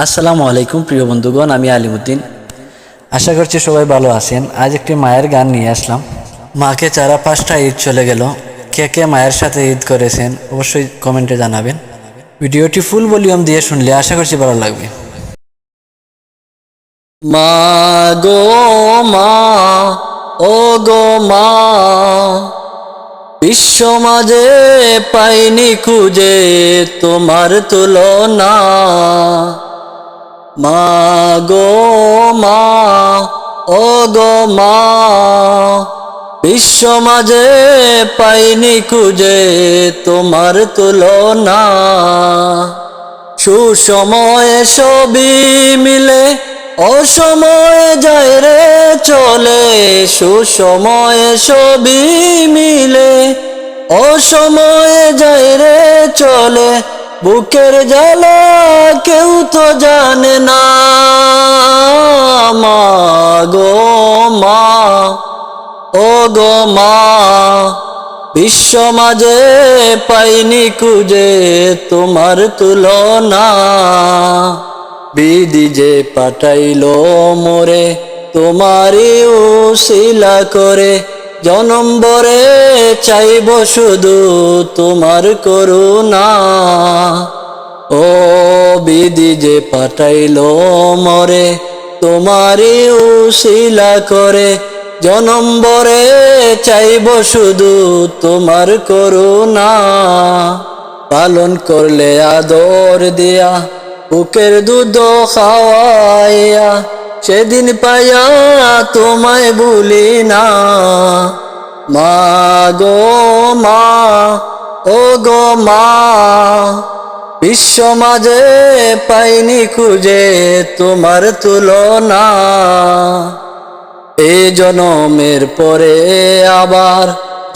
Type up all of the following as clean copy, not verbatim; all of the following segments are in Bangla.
আসসালামু আলাইকুম প্রিয় বন্ধুগণ, আমি আলিমুদ্দিন। আশা করছি সবাই ভালো আছেন। আজ একটি মায়ের গান নিয়ে আসলাম। মাকে চারা 5টা ঈদ চলে গেল। কে কে মায়ের সাথে ঈদ করেছেন অবশ্যই কমেন্টে জানাবেন। ভিডিওটি ফুল ভলিউম দিয়ে শুনলে আশা করছি ভালো লাগবে। মা গো মা, ও গো মা, বিশ্ব মাঝে পাইনি খুঁজে তোমার তুলনা। মা গো মা, ও গো মা, বিশ্ব মাঝে পাইনি খুঁজে তোমার তুলনা। সুসময়ে সবই মিলে অসময়ে যায় রে চলে। সুসময়ে সবই মিলে অসময়ে যায় রে চলে। বুকের জ্বালা কেউ তো জানে না। মা গো মা, ও গো মা, বিশ্ব মাঝে পাইনি খুঁজে তোমার তুলনা। বিধি যে পাঠাইলো মোরে তোমারই উসিলা করে। জনম ভরে চাইব শুধু তোমার করুণা। ও বিধি যে পাঠাইলো মোরে তোমারই উসিলা করে। জনম ভরে চাইব শুধু তোমার করুণা। পালন করলে আদর দিয়া বুকের দুধ খাওয়াইয়া, সেদিন পাইয়া তোমায় ভুলি না। মা গো মা, ও গো মা, বিশ্ব মাঝে পাইনি খুঁজে তোমার তুলনা। এ জনমের পরে আবার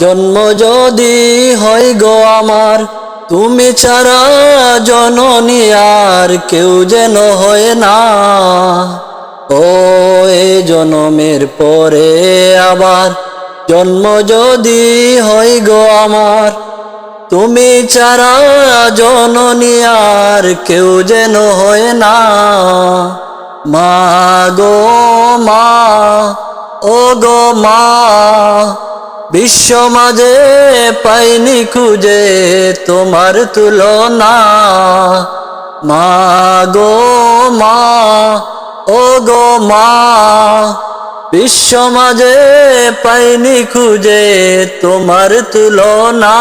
জন্ম যদি হয় গো আমার, তুমি ছাড়া জননী আর কেউ যেন হয় না। ও এ জনমের পরে আবার জন্ম যদি হয় গো আমার, তুমি ছাড়া জননী আর কেউ যেন হয় না। মা গো মা, ও গো মা, বিশ্ব মাঝে পাইনি খুঁজে তোমার তুলনা। মা গো মা, ও গো মা, বিশ্ব মাঝে পাইনি খুঁজে তোমার তুলনা।